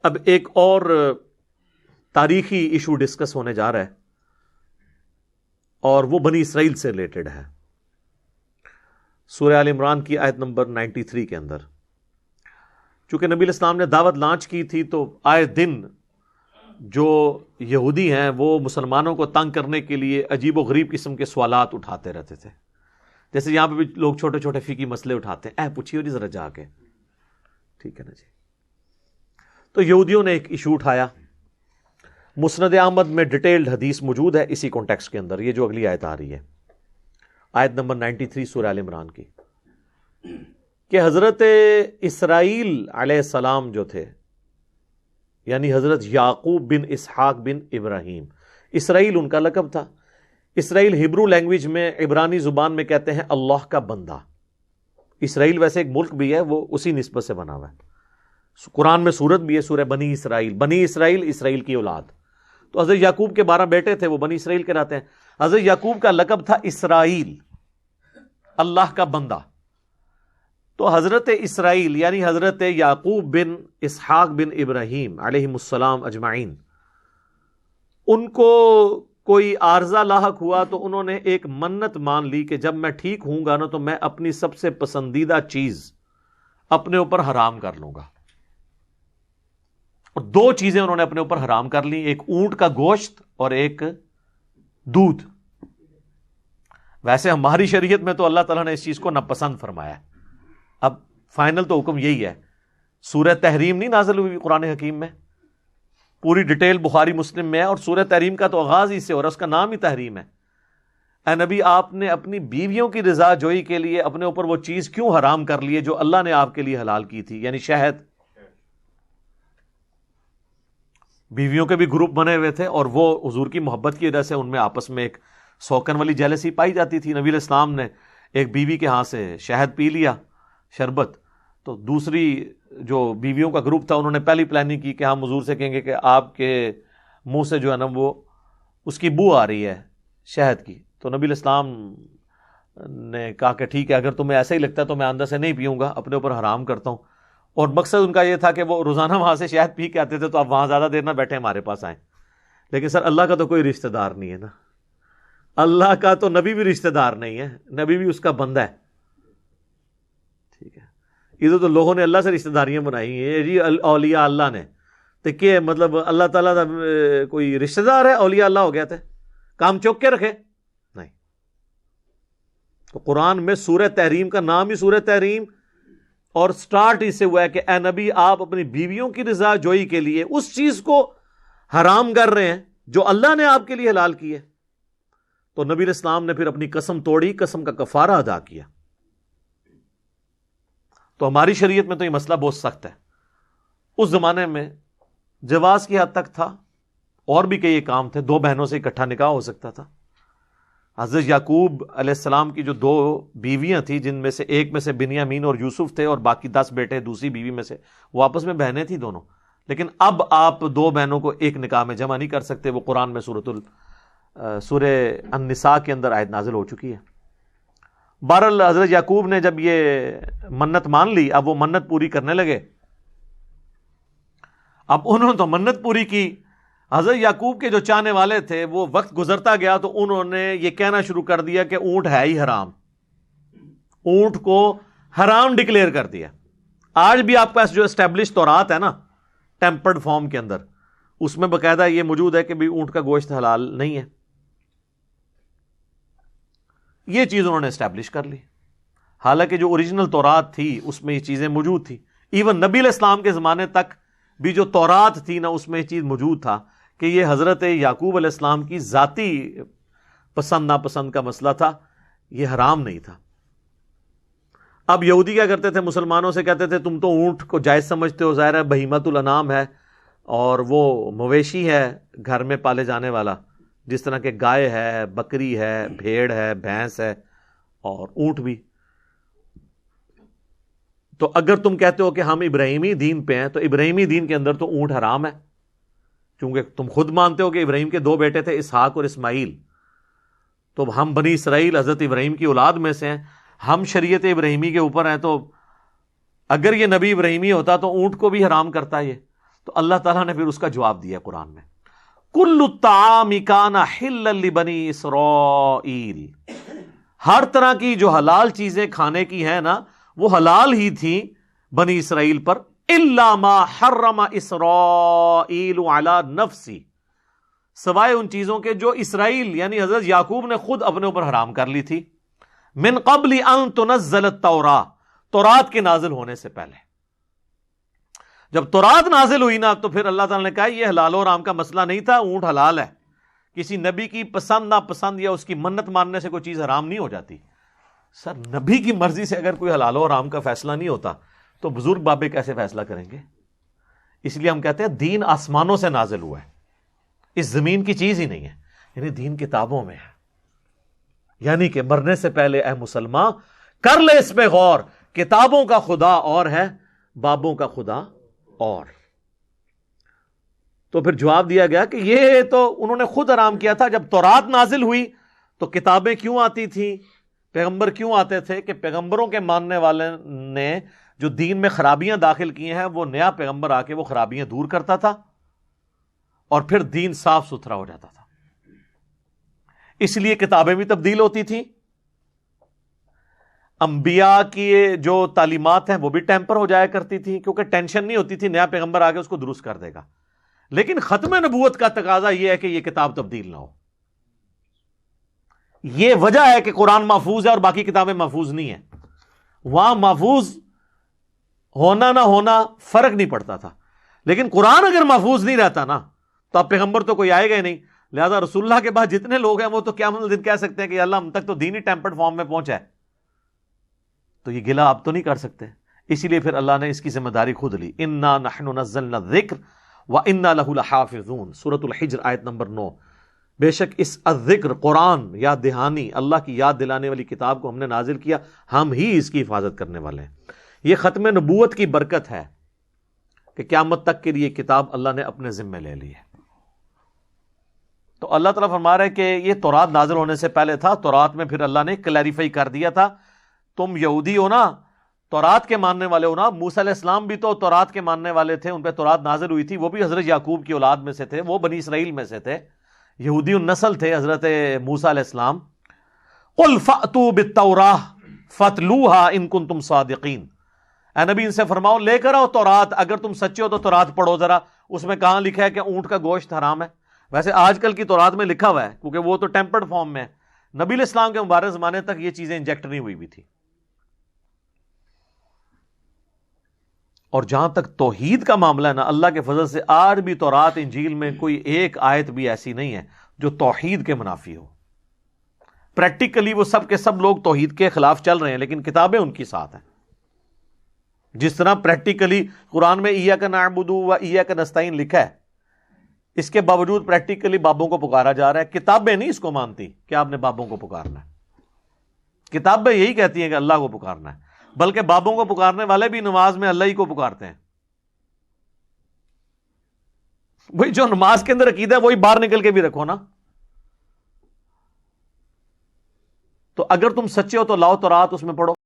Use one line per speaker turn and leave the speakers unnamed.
اب ایک اور تاریخی ایشو ڈسکس ہونے جا رہا ہے اور وہ بنی اسرائیل سے ریلیٹڈ ہے. سورہ آل عمران کی آیت نمبر 93 کے اندر چونکہ نبی علیہ السلام نے دعوت لانچ کی تھی تو آئے دن جو یہودی ہیں وہ مسلمانوں کو تنگ کرنے کے لیے عجیب و غریب قسم کے سوالات اٹھاتے رہتے تھے. جیسے یہاں پہ بھی لوگ چھوٹے چھوٹے فقہی مسئلے اٹھاتے ہیں، پوچھیے جی ذرا جا کے، ٹھیک ہے نا جی. تو یہودیوں نے ایک ایشو اٹھایا. مسند احمد میں ڈیٹیلڈ حدیث موجود ہے اسی کانٹیکسٹ کے اندر. یہ جو اگلی آیت آ رہی ہے، آیت نمبر 93 سورہ آل عمران کی، کہ حضرت اسرائیل علیہ السلام جو تھے، یعنی حضرت یعقوب بن اسحاق بن ابراہیم، اسرائیل ان کا لقب تھا. اسرائیل ہبرو لینگویج میں، عبرانی زبان میں کہتے ہیں اللہ کا بندہ. اسرائیل ویسے ایک ملک بھی ہے، وہ اسی نسبت سے بنا ہوا ہے. قرآن میں سورت بھی ہے، سورہ بنی اسرائیل. بنی اسرائیل اسرائیل کی اولاد. تو حضرت یعقوب کے 12 بیٹے تھے، وہ بنی اسرائیل کہلاتے ہیں. حضرت یعقوب کا لقب تھا اسرائیل، اللہ کا بندہ. تو حضرت اسرائیل یعنی حضرت یعقوب بن اسحاق بن ابراہیم علیہ السلام اجمعین، ان کو کوئی عارضہ لاحق ہوا تو انہوں نے ایک منت مان لی کہ جب میں ٹھیک ہوں گا نا تو میں اپنی سب سے پسندیدہ چیز اپنے اوپر حرام کر لوں گا. اور 2 چیزیں انہوں نے اپنے اوپر حرام کر لی، ایک اونٹ کا گوشت اور ایک دودھ. ویسے ہماری شریعت میں تو اللہ تعالیٰ نے اس چیز کو ناپسند فرمایا ہے. اب فائنل تو حکم یہی ہے. سورہ تحریم نہیں نازل ہوئی قرآن حکیم میں، پوری ڈیٹیل بخاری مسلم میں ہے، اور سورہ تحریم کا تو آغاز ہی سے ہو رہا ہے، اس کا نام ہی تحریم ہے. اے نبی، آپ نے اپنی بیویوں کی رضا جوئی کے لیے اپنے اوپر وہ چیز کیوں حرام کر لی ہے جو اللہ نے آپ کے لیے حلال کی تھی، یعنی شہد. بیویوں کے بھی گروپ بنے ہوئے تھے اور وہ حضور کی محبت کی وجہ سے ان میں آپس میں ایک سوکن والی جیلسی پائی جاتی تھی. نبی علیہ السلام نے ایک بیوی کے ہاں سے شہد پی لیا، شربت، تو دوسری جو بیویوں کا گروپ تھا انہوں نے پہلی پلاننگ کی کہ ہم حضور سے کہیں گے کہ آپ کے منہ سے جو ہے نا وہ اس کی بو آ رہی ہے شہد کی. تو نبی علیہ السلام نے کہا کہ ٹھیک ہے، اگر تمہیں ایسا ہی لگتا ہے تو میں اندر سے نہیں پیوں گا، اپنے اوپر حرام کرتا ہوں. اور مقصد ان کا یہ تھا کہ وہ روزانہ وہاں سے شہد پی کے آتے تھے تو آپ وہاں زیادہ دیر نہ بیٹھے ہمارے پاس آئیں. لیکن سر اللہ کا تو کوئی رشتہ دار نہیں ہے نا، اللہ کا تو نبی بھی رشتہ دار نہیں ہے، نبی بھی اس کا بندہ ہے. ٹھیک ہے، ادھر تو لوگوں نے اللہ سے رشتہ داریاں بنائی ہیں جی، اولیاء اللہ نے. تو کہ مطلب اللہ تعالیٰ کا کوئی رشتہ دار ہے، اولیاء اللہ ہو گیا تھے، کام چوک کے رکھے نہیں. تو قرآن میں سورہ تحریم کا نام ہی سورہ تحریم، اور سٹارٹ اس سے ہوا ہے کہ اے نبی، آپ اپنی بیویوں کی رضا جوئی کے لیے اس چیز کو حرام کر رہے ہیں جو اللہ نے آپ کے لیے حلال کی ہے. تو نبی علیہ السلام نے پھر اپنی قسم توڑی، قسم کا کفارہ ادا کیا. تو ہماری شریعت میں تو یہ مسئلہ بہت سخت ہے. اس زمانے میں جواز کی حد تک تھا، اور بھی کئی کام تھے. 2 بہنوں سے اکٹھا نکاح ہو سکتا تھا. حضرت یعقوب علیہ السلام کی جو 2 بیویاں تھیں، جن میں سے ایک میں سے بنیامین اور یوسف تھے، اور باقی 10 بیٹے دوسری بیوی میں سے، وہ آپس میں بہنیں تھیں دونوں. لیکن اب آپ 2 بہنوں کو ایک نکاح میں جمع نہیں کر سکتے. وہ قرآن میں سورہ النساء کے اندر آیت نازل ہو چکی ہے. بہرحال حضرت یعقوب نے جب یہ منت مان لی، اب وہ منت پوری کرنے لگے. اب انہوں نے تو منت پوری کی. حضرت یعقوب کے جو چاہنے والے تھے، وہ وقت گزرتا گیا تو انہوں نے یہ کہنا شروع کر دیا کہ اونٹ ہے ہی حرام، اونٹ کو حرام ڈکلیئر کر دیا. آج بھی آپ کے پاس جو اسٹیبلش تورات ہے نا ٹیمپرڈ فارم کے اندر، اس میں باقاعدہ یہ موجود ہے کہ بھی اونٹ کا گوشت حلال نہیں ہے. یہ چیز انہوں نے اسٹیبلش کر لی، حالانکہ جو اوریجنل تورات تھی اس میں یہ چیزیں موجود تھی. ایون نبی علیہ السلام کے زمانے تک بھی جو تورات تھی نا اس میں یہ چیز موجود تھا کہ یہ حضرت یعقوب علیہ السلام کی ذاتی پسند ناپسند کا مسئلہ تھا، یہ حرام نہیں تھا. اب یہودی کیا کرتے تھے، مسلمانوں سے کہتے تھے تم تو اونٹ کو جائز سمجھتے ہو، ظاہر ہے بہیمۃ الانام ہے اور وہ مویشی ہے گھر میں پالے جانے والا، جس طرح کہ گائے ہے، بکری ہے، بھیڑ ہے، بھینس ہے اور اونٹ بھی. تو اگر تم کہتے ہو کہ ہم ابراہیمی دین پہ ہیں تو ابراہیمی دین کے اندر تو اونٹ حرام ہے، کیونکہ تم خود مانتے ہو کہ ابراہیم کے 2 بیٹے تھے، اسحاق اور اسماعیل. تو ہم بنی اسرائیل حضرت ابراہیم کی اولاد میں سے ہیں، ہم شریعت ابراہیمی کے اوپر ہیں. تو اگر یہ نبی ابراہیمی ہوتا تو اونٹ کو بھی حرام کرتا یہ. تو اللہ تعالیٰ نے پھر اس کا جواب دیا قرآن میں، کل الطعام کان حلا لبنی اسرائیل، ہر طرح کی جو حلال چیزیں کھانے کی ہیں نا وہ حلال ہی تھیں بنی اسرائیل پر، الا ما حرم اسرائیل علی نفسی، سوائے ان چیزوں کے جو اسرائیل یعنی حضرت یعقوب نے خود اپنے اوپر حرام کر لی تھی، من قبل ان تنزل التوراۃ، تورات کے نازل ہونے سے پہلے۔ جب تورات نازل ہوئی نا تو پھر اللہ تعالیٰ نے کہا یہ حلال و حرام کا مسئلہ نہیں تھا، اونٹ حلال ہے، کسی نبی کی پسند ناپسند یا اس کی منت ماننے سے کوئی چیز حرام نہیں ہو جاتی۔ سر نبی کی مرضی سے اگر کوئی حلال و حرام کا فیصلہ نہیں ہوتا تو بزرگ بابے کیسے فیصلہ کریں گے؟ اس لیے ہم کہتے ہیں دین آسمانوں سے نازل ہوا ہے، اس زمین کی چیز ہی نہیں ہے، یعنی دین کتابوں میں ہے۔ یعنی کہ مرنے سے پہلے اے مسلمان کر لے اس پہ غور، کتابوں کا خدا اور ہے، بابوں کا خدا اور۔ تو پھر جواب دیا گیا کہ یہ تو انہوں نے خود حرام کیا تھا، جب تورات نازل ہوئی تو کتابیں کیوں آتی تھیں، پیغمبر کیوں آتے تھے؟ کہ پیغمبروں کے ماننے والے نے جو دین میں خرابیاں داخل کی ہیں وہ نیا پیغمبر آ کے وہ خرابیاں دور کرتا تھا اور پھر دین صاف ستھرا ہو جاتا تھا، اس لیے کتابیں بھی تبدیل ہوتی تھیں، انبیاء کی جو تعلیمات ہیں وہ بھی ٹیمپر ہو جایا کرتی تھی، کیونکہ ٹینشن نہیں ہوتی تھی نیا پیغمبر آ کے اس کو درست کر دے گا۔ لیکن ختم نبوت کا تقاضا یہ ہے کہ یہ کتاب تبدیل نہ ہو۔ یہ وجہ ہے کہ قرآن محفوظ ہے اور باقی کتابیں محفوظ نہیں ہیں۔ وہاں محفوظ ہونا نہ ہونا فرق نہیں پڑتا تھا، لیکن قرآن اگر محفوظ نہیں رہتا نا تو اب پیغمبر تو کوئی آئے گا ہی نہیں، لہذا رسول اللہ کے بعد جتنے لوگ ہیں وہ تو قیامت الدین کہہ سکتے ہیں کہ اللہ ہم تک تو دین ہی ٹیمپرڈ فارم میں پہنچا ہے، تو یہ گلہ آپ تو نہیں کر سکتے۔ اسی لیے پھر اللہ نے اس کی ذمہ داری خود لی، انا نحن نزلنا الذکر وانا لہ لحافظون، سورۃ الحجر آیت نمبر 9۔ بے شک اس الذکر قرآن یاد دہانی، اللہ کی یاد دلانے والی کتاب کو ہم نے نازل کیا، ہم ہی اس کی حفاظت کرنے والے ہیں۔ یہ ختم نبوت کی برکت ہے کہ قیامت تک کے لیے کتاب اللہ نے اپنے ذمے لے لی ہے۔ تو اللہ تعالیٰ فرما رہا ہے کہ یہ تورات نازل ہونے سے پہلے تھا، تورات میں پھر اللہ نے کلیریفائی کر دیا تھا، تم یہودی ہو نا، تورات کے ماننے والے ہو نا، موسیٰ علیہ السلام بھی تو تورات کے ماننے والے تھے، ان پہ تورات نازل ہوئی تھی، وہ بھی حضرت یعقوب کی اولاد میں سے تھے، وہ بنی اسرائیل میں سے تھے، یہودی النسل تھے حضرت موسیٰ علیہ السلام۔ قل فأتوا بالتوراۃ فاتلوها ان کنتم صادقین، اے نبی ان سے فرماؤ لے کر آؤ تورات، اگر تم سچے ہو تو تورات پڑھو ذرا، اس میں کہاں لکھا ہے کہ اونٹ کا گوشت حرام ہے؟ ویسے آج کل کی تورات میں لکھا ہوا ہے کیونکہ وہ تو ٹیمپرڈ فارم میں ہے، نبی علیہ السلام کے مبارک زمانے تک یہ چیزیں انجیکٹ نہیں ہوئی بھی تھی۔ اور جہاں تک توحید کا معاملہ ہے نا، اللہ کے فضل سے آج بھی تورات انجیل میں کوئی ایک آیت بھی ایسی نہیں ہے جو توحید کے منافی ہو۔ پریکٹیکلی وہ سب کے سب لوگ توحید کے خلاف چل رہے ہیں، لیکن کتابیں ان کی ساتھ ہیں۔ جس طرح پریکٹیکلی قرآن میں ایاک نعبد و ایاک نستعین لکھا ہے، اس کے باوجود پریکٹیکلی بابوں کو پکارا جا رہا ہے، کتابیں نہیں اس کو مانتی کہ آپ نے بابوں کو پکارنا ہے۔ کتابیں یہی کہتی ہیں کہ اللہ کو پکارنا ہے، بلکہ بابوں کو پکارنے والے بھی نماز میں اللہ ہی کو پکارتے ہیں۔ وہی جو نماز کے اندر عقیدہ ہے وہی باہر نکل کے بھی رکھو نا۔ تو اگر تم سچے ہو تو لاؤ تورات، اس میں پڑھو۔